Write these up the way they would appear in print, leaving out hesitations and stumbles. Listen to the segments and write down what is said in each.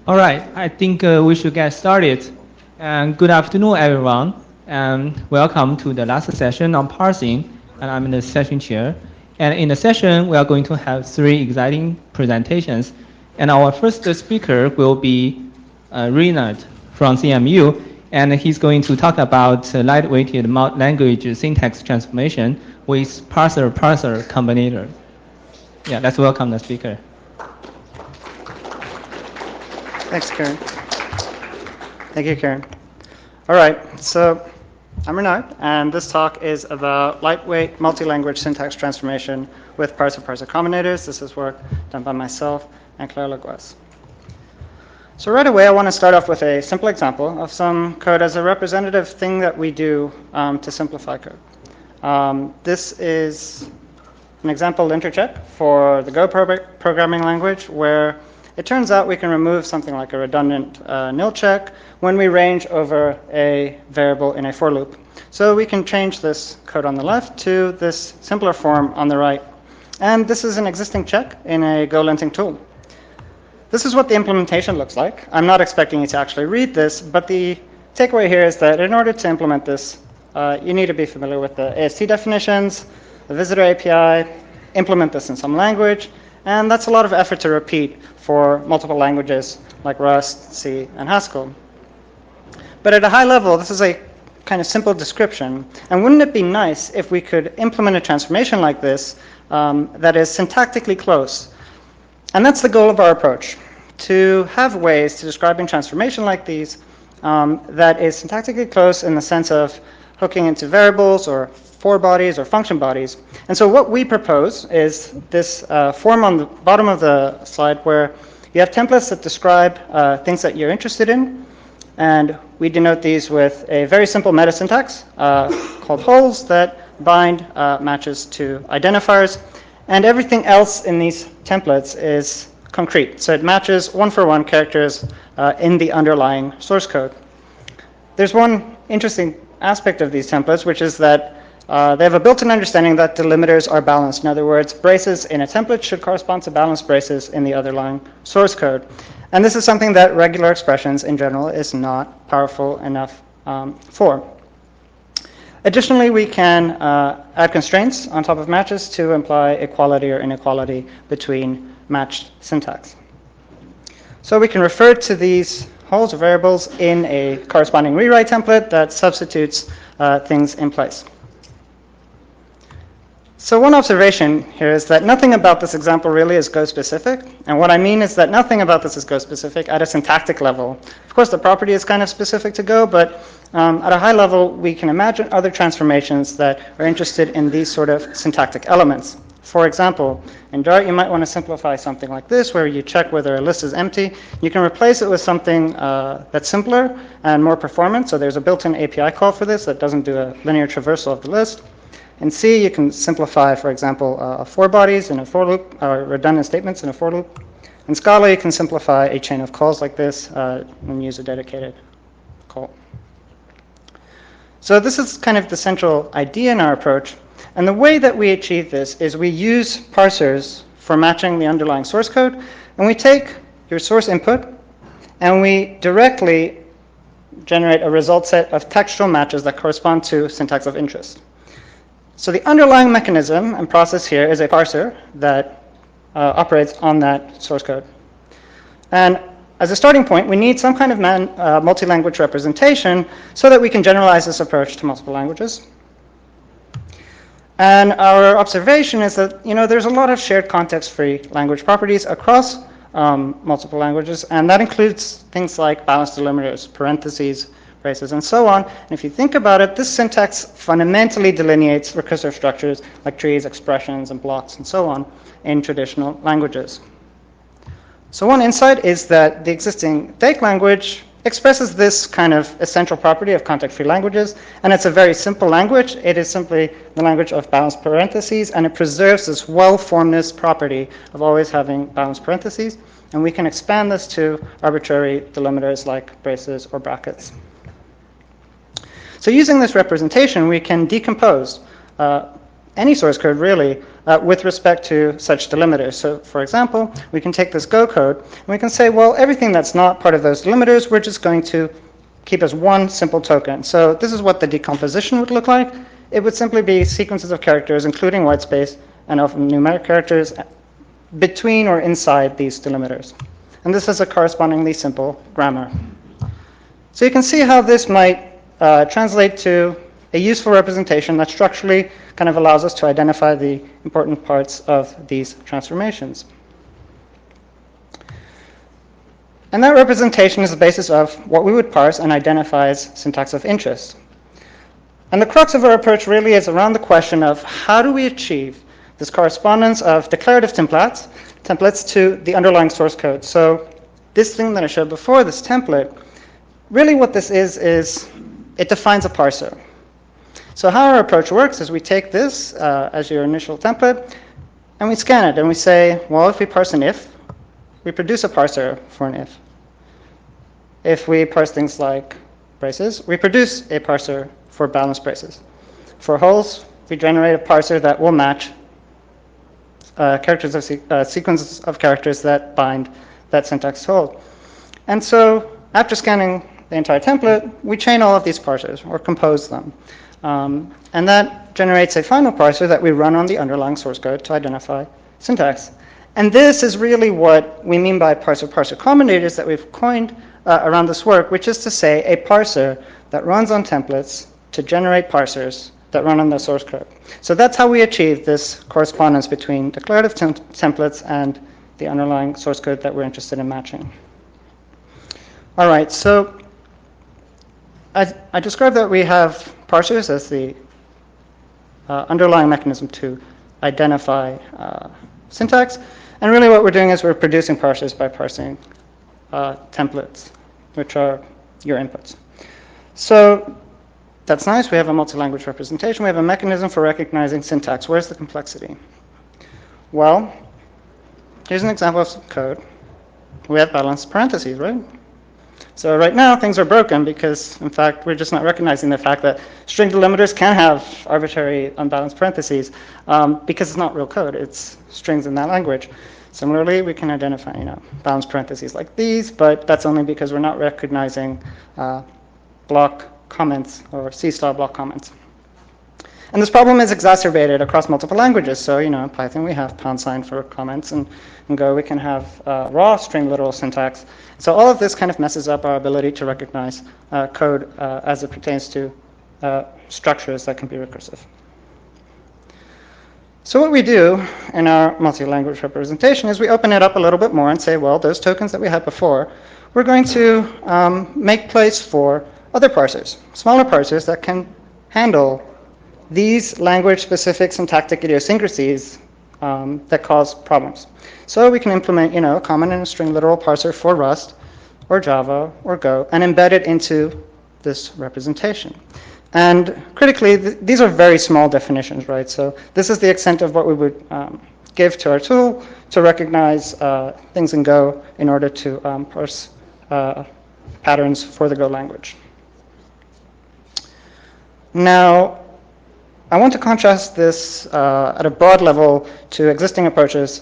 All right, I think we should get started. And good afternoon, everyone, and welcome to the last session on parsing. And I'm the session chair. And in the session, we are going to have 3 exciting presentations. And our first speaker will be Reinhard from CMU, and he's going to talk about lightweighted language syntax transformation with Parser Parser combinator. Yeah, let's welcome the speaker. Thanks, Karen. Thank you, Karen. All right, so I'm Renard, and this talk is about lightweight multi-language syntax transformation with Parser Parser combinators. This is work done by myself and Claire Laguez. So right away, I want to start off with a simple example of some code as a representative thing that we do to simplify code. This is an example linter check for the Go programming language, where it turns out we can remove something like a redundant nil check when we range over a variable in a for loop. So we can change this code on the left to this simpler form on the right. And this is an existing check in a Go linting tool. This is what the implementation looks like. I'm not expecting you to actually read this, but the takeaway here is that in order to implement this, you need to be familiar with the AST definitions, the visitor API, implement this in some language, and that's a lot of effort to repeat for multiple languages like Rust, C, and Haskell. But at a high level, this is a kind of simple description. And wouldn't it be nice if we could implement a transformation like this that is syntactically close? And that's the goal of our approach, to have ways to describing transformation like these that is syntactically close in the sense of hooking into variables or for bodies or function bodies. And so what we propose is this form on the bottom of the slide where you have templates that describe things that you're interested in, and we denote these with a very simple meta syntax called holes that bind matches to identifiers, and everything else in these templates is concrete. So it matches one-for-one characters in the underlying source code. There's one interesting aspect of these templates, which is that they have a built-in understanding that delimiters are balanced. In other words, braces in a template should correspond to balanced braces in the underlying source code. And this is something that regular expressions in general is not powerful enough for. Additionally, we can add constraints on top of matches to imply equality or inequality between matched syntax. So we can refer to these holes or variables in a corresponding rewrite template that substitutes things in place. So one observation here is that nothing about this example really is Go-specific. And what I mean is that nothing about this is Go-specific at a syntactic level. Of course, the property is kind of specific to Go, but at a high level, we can imagine other transformations that are interested in these sort of syntactic elements. For example, in Dart, you might want to simplify something like this, where you check whether a list is empty. You can replace it with something that's simpler and more performant. So there's a built-in API call for this that doesn't do a linear traversal of the list. In C, you can simplify, for example, for bodies in a for loop, or redundant statements in a for loop. In Scala, you can simplify a chain of calls like this and use a dedicated call. So this is kind of the central idea in our approach. And the way that we achieve this is we use parsers for matching the underlying source code, and we take your source input, and we directly generate a result set of textual matches that correspond to syntax of interest. So the underlying mechanism and process here is a parser that operates on that source code. And as a starting point, we need some kind of multi-language representation so that we can generalize this approach to multiple languages. And our observation is that there's a lot of shared context-free language properties across multiple languages, and that includes things like balanced delimiters, parentheses, braces, and so on. And if you think about it, this syntax fundamentally delineates recursive structures like trees, expressions, and blocks, and so on in traditional languages. So one insight is that the existing Dake language expresses this kind of essential property of context-free languages, and it's a very simple language. It is simply the language of balanced parentheses, and it preserves this well-formedness property of always having balanced parentheses, and we can expand this to arbitrary delimiters like braces or brackets. So using this representation, we can decompose any source code, really, with respect to such delimiters. So, for example, we can take this Go code and we can say, well, everything that's not part of those delimiters, we're just going to keep as one simple token. So this is what the decomposition would look like. It would simply be sequences of characters, including white space and often numeric characters, between or inside these delimiters. And this is a correspondingly simple grammar. So you can see how this might translate to a useful representation that structurally kind of allows us to identify the important parts of these transformations. And that representation is the basis of what we would parse and identify as syntax of interest. And the crux of our approach really is around the question of how do we achieve this correspondence of declarative templates to the underlying source code. So this thing that I showed before, this template, really what this is it defines a parser. So how our approach works is we take this as your initial template, and we scan it, and we say, well, if we parse an if, we produce a parser for an if. If we parse things like braces, we produce a parser for balanced braces. For holes, we generate a parser that will match sequences of characters that bind that syntax to hole. And so after scanning the entire template, we chain all of these parsers or compose them. And that generates a final parser that we run on the underlying source code to identify syntax. And this is really what we mean by parser parser combinators that we've coined around this work, which is to say a parser that runs on templates to generate parsers that run on the source code. So that's how we achieve this correspondence between declarative templates and the underlying source code that we're interested in matching. All right, so I described that we have parsers as the underlying mechanism to identify syntax. And really what we're doing is we're producing parsers by parsing templates, which are your inputs. So that's nice. We have a multi-language representation. We have a mechanism for recognizing syntax. Where's the complexity? Well, here's an example of some code. We have balanced parentheses, right? So right now, things are broken because, in fact, we're just not recognizing the fact that string delimiters can have arbitrary unbalanced parentheses because it's not real code. It's strings in that language. Similarly, we can identify, balanced parentheses like these, but that's only because we're not recognizing block comments or C-style block comments. And this problem is exacerbated across multiple languages. So, in Python, we have # for comments, and in Go, we can have raw string literal syntax. So all of this kind of messes up our ability to recognize code as it pertains to structures that can be recursive. So what we do in our multi-language representation is we open it up a little bit more and say, well, those tokens that we had before, we're going to make place for other parsers, smaller parsers that can handle these language-specific syntactic idiosyncrasies that cause problems. So we can implement, a common and a string literal parser for Rust or Java or Go and embed it into this representation. And critically, these are very small definitions, right? So this is the extent of what we would give to our tool to recognize things in Go in order to parse patterns for the Go language. Now, I want to contrast this at a broad level to existing approaches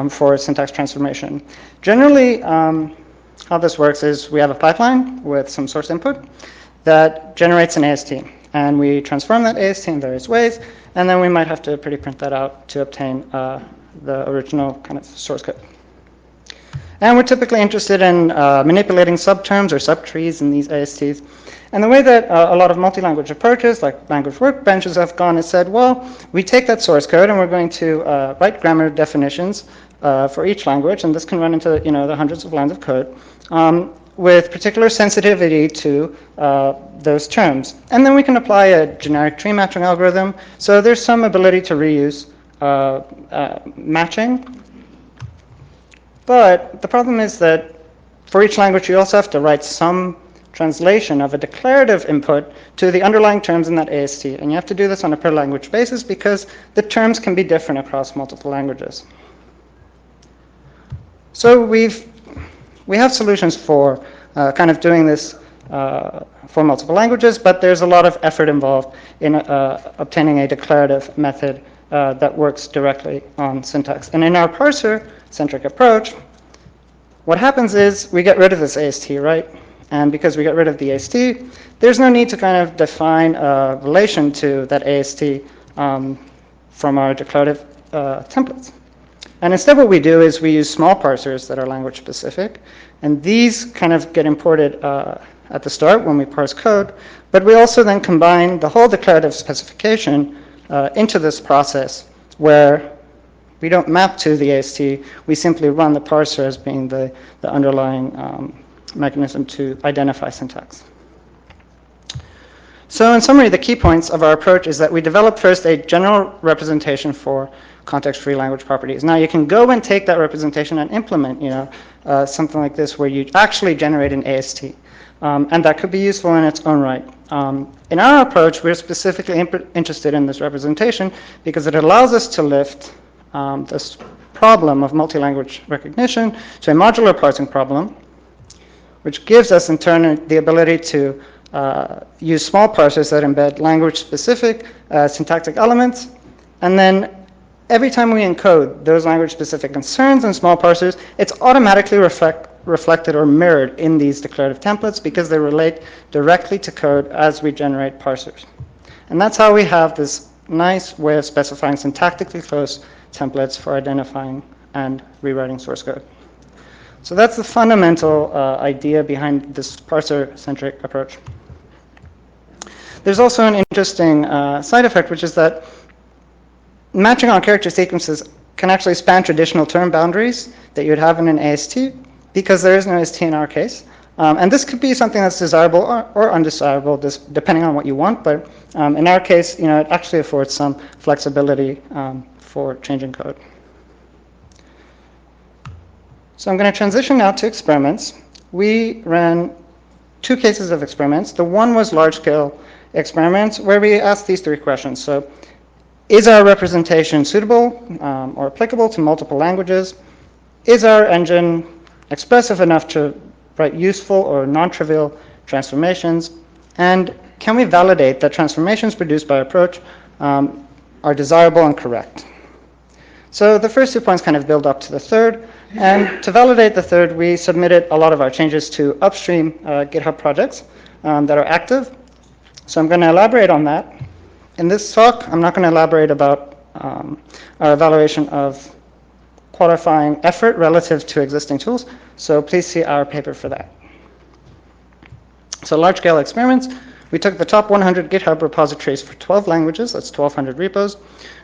for syntax transformation. Generally, how this works is we have a pipeline with some source input that generates an AST. And we transform that AST in various ways, and then we might have to pretty print that out to obtain the original kind of source code. And we're typically interested in manipulating subterms or subtrees in these ASTs. And the way that a lot of multi-language approaches, like language workbenches, have gone is said, well, we take that source code and we're going to write grammar definitions for each language, and this can run into the hundreds of lines of code, with particular sensitivity to those terms. And then we can apply a generic tree matching algorithm. So there's some ability to reuse matching. But the problem is that for each language, you also have to write some translation of a declarative input to the underlying terms in that AST. And you have to do this on a per language basis because the terms can be different across multiple languages. So we have solutions for kind of doing this for multiple languages, but there's a lot of effort involved in obtaining a declarative method that works directly on syntax. And in our parser-centric approach, what happens is we get rid of this AST, right? And because we get rid of the AST, there's no need to kind of define a relation to that AST from our declarative templates. And instead what we do is we use small parsers that are language specific, and these kind of get imported at the start when we parse code, but we also then combine the whole declarative specification into this process where we don't map to the AST, we simply run the parser as being the underlying mechanism to identify syntax. So in summary, the key points of our approach is that we develop first a general representation for context-free language properties. Now you can go and take that representation and implement, something like this where you actually generate an AST. And that could be useful in its own right. In our approach, we're specifically interested in this representation because it allows us to lift this problem of multi-language recognition to a modular parsing problem, which gives us in turn the ability to use small parsers that embed language-specific syntactic elements, and then every time we encode those language-specific concerns in small parsers, it's automatically reflected or mirrored in these declarative templates because they relate directly to code as we generate parsers. And that's how we have this nice way of specifying syntactically close templates for identifying and rewriting source code. So that's the fundamental idea behind this parser-centric approach. There's also an interesting side effect, which is that matching on character sequences can actually span traditional term boundaries that you would have in an AST, because there is no AST in our case. And this could be something that's desirable or undesirable, depending on what you want. But in our case, it actually affords some flexibility for changing code. So I'm going to transition now to experiments. We ran 2 cases of experiments. The one was large-scale experiments where we asked these 3 questions. So, is our representation suitable or applicable to multiple languages? Is our engine expressive enough to write useful or non-trivial transformations? And can we validate that transformations produced by approach are desirable and correct? So the first 2 points kind of build up to the third. And to validate the third, we submitted a lot of our changes to upstream GitHub projects that are active. So I'm going to elaborate on that. In this talk, I'm not going to elaborate about our evaluation of qualifying effort relative to existing tools. So please see our paper for that. So large-scale experiments. We took the top 100 GitHub repositories for 12 languages. That's 1,200 repos.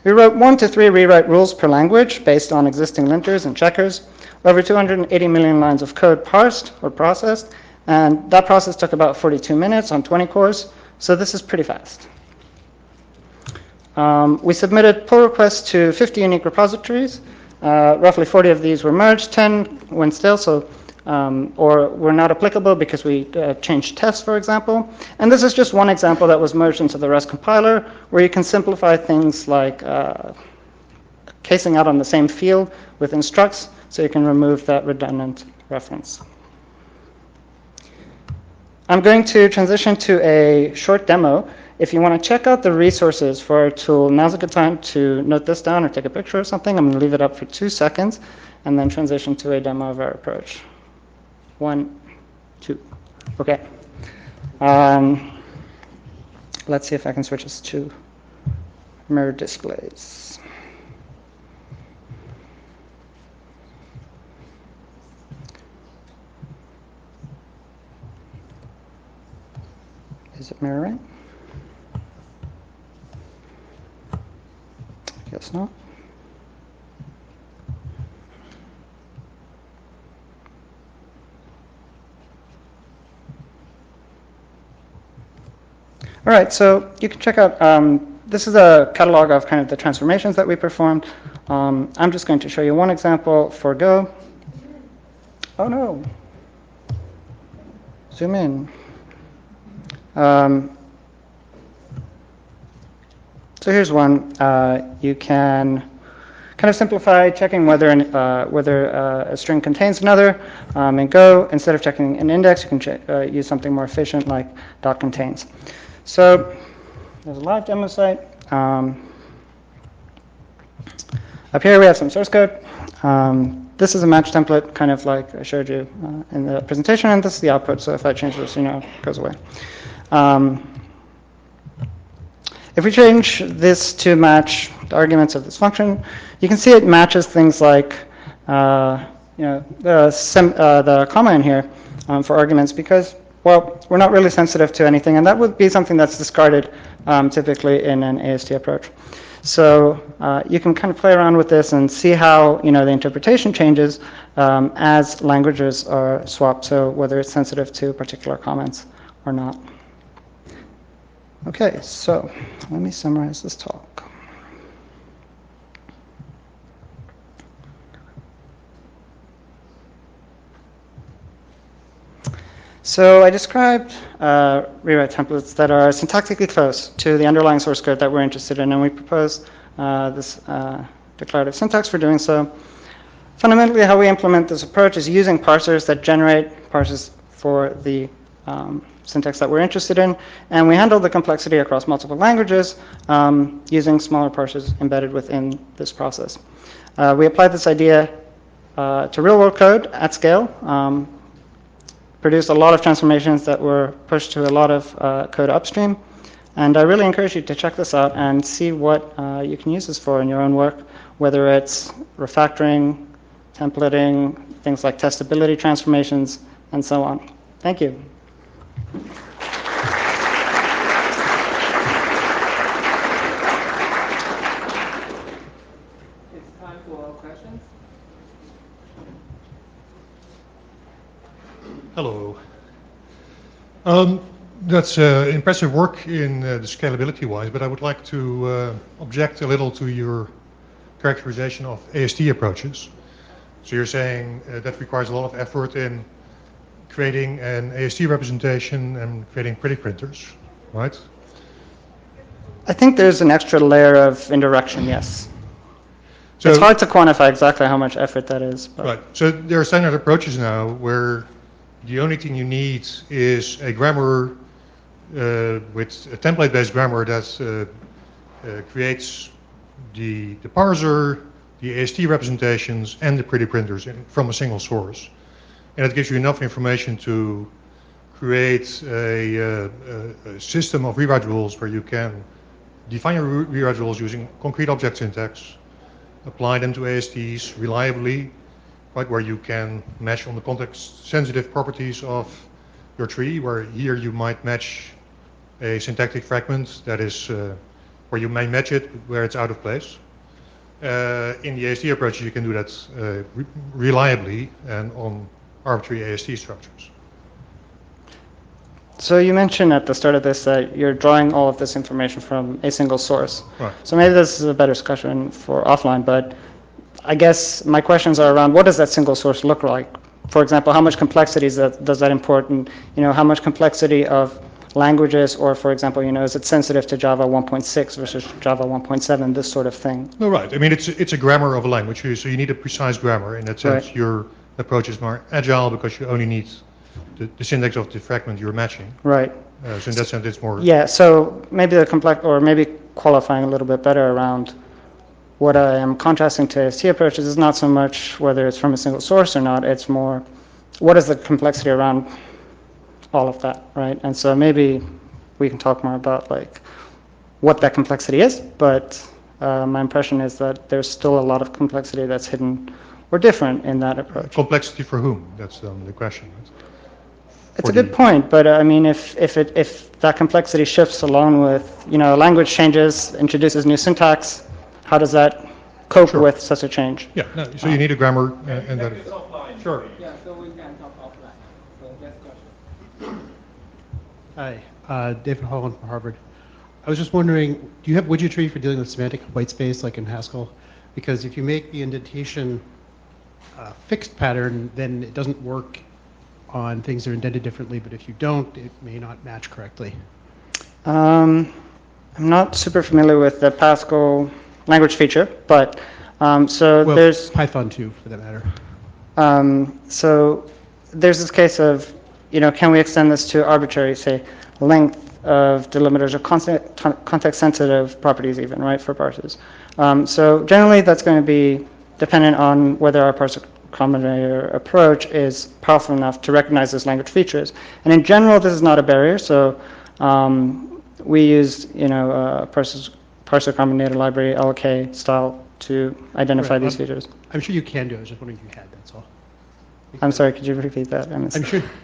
We wrote 1 to 3 rewrite rules per language based on existing linters and checkers. Over 280 million lines of code parsed or processed. And that process took about 42 minutes on 20 cores. So this is pretty fast. We submitted pull requests to 50 unique repositories. Roughly 40 of these were merged. 10 went stale, or were not applicable because we changed tests, for example. And this is just one example that was merged into the Rust compiler, where you can simplify things like casing out on the same field with structs, so you can remove that redundant reference. I'm going to transition to a short demo. If you want to check out the resources for our tool, now's a good time to note this down or take a picture or something. I'm going to leave it up for 2 seconds and then transition to a demo of our approach. 1, 2. Okay. Let's see if I can switch this to mirror displays. Is it mirroring? Guess not. All right, so you can check out, this is a catalog of kind of the transformations that we performed. I'm just going to show you one example for Go. Oh no. Zoom in. So here's one. You can kind of simplify checking whether a string contains another. In Go, instead of checking an index, you can use something more efficient like .contains. So there's a live demo site. Up here we have some source code. This is a match template, kind of like I showed you in the presentation, and this is the output. So if I change this, it goes away. If we change this to match the arguments of this function, you can see it matches things like the comma in here for arguments because, well, we're not really sensitive to anything, and that would be something that's discarded typically in an AST approach. So you can kind of play around with this and see how the interpretation changes as languages are swapped, so whether it's sensitive to particular comments or not. Okay, so let me summarize this talk. So I described rewrite templates that are syntactically close to the underlying source code that we're interested in, and we propose this declarative syntax for doing so. Fundamentally, how we implement this approach is using parsers that generate parsers for the syntax that we're interested in, and we handle the complexity across multiple languages using smaller parsers embedded within this process. We applied this idea to real-world code at scale, produced a lot of transformations that were pushed to a lot of code upstream, and I really encourage you to check this out and see what you can use this for in your own work, whether it's refactoring, templating, things like testability transformations, and so on. Thank you. It's time for questions. Hello. That's impressive work in the scalability-wise, but I would like to object a little to your characterization of AST approaches. So you're saying that requires a lot of effort in creating an AST representation and creating pretty printers, right? I think there's an extra layer of indirection, yes. So, it's hard to quantify exactly how much effort that is. But. Right. So there are standard approaches now where the only thing you need is a grammar with a template-based grammar that creates the parser, the AST representations, and the pretty printers from a single source. And it gives you enough information to create a system of rewrite rules where you can define your rewrite rules using concrete object syntax, apply them to ASTs reliably, right, where you can match on the context-sensitive properties of your tree, where here you might match a syntactic fragment that is where you may match it where it's out of place. In the AST approach, you can do that reliably and on arbitrary AST structures. So you mentioned at the start of this that you're drawing all of this information from a single source. Right. So maybe this is a better discussion for offline, but I guess my questions are around what does that single source look like? For example, how much complexity does that import, and how much complexity of languages, or for example, is it sensitive to Java 1.6 versus Java 1.7, this sort of thing? No, right. I mean, it's a grammar of a language, so you need a precise grammar. In that sense, Right. your approach is more agile because you only need the syntax of the fragment you're matching. Right. So in that sense, it's more. Yeah. So maybe maybe qualifying a little bit better around what I am contrasting to AST approaches is not so much whether it's from a single source or not. It's more what is the complexity around all of that, right? And so maybe we can talk more about what that complexity is. But my impression is that there's still a lot of complexity that's hidden or different in that approach. Complexity for whom? That's the question. Right? It's a good point, but I mean, if that complexity shifts along with, language changes, introduces new syntax, how does that cope with such a change? Yeah, no, so you need a grammar and that. Sure. Yeah, so we can talk offline. So next question. Hi, David Holland from Harvard. I was just wondering, do you have widget tree for dealing with semantic white space like in Haskell? Because if you make the indentation fixed pattern, then it doesn't work on things that are indented differently, but if you don't, it may not match correctly. I'm not super familiar with the Pascal language feature, but there's Python too, for that matter. So there's this case of, can we extend this to arbitrary, say, length of delimiters or context-sensitive properties even, right, for parsers? So generally, that's going to be dependent on whether our parser combinator approach is powerful enough to recognize those language features. And in general, this is not a barrier. So we use, parser combinator library LK style to identify these features. I'm sure you can do it. I was just wondering if you had, that's all. I'm sorry, could you repeat that?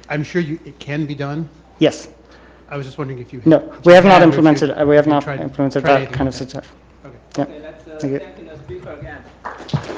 I'm sure it can be done. Yes. I was just wondering if you. No, we have not implemented. We have not implemented that kind of stuff. stuff. Okay. Yeah. Okay, let's Thank you. thank the speaker again.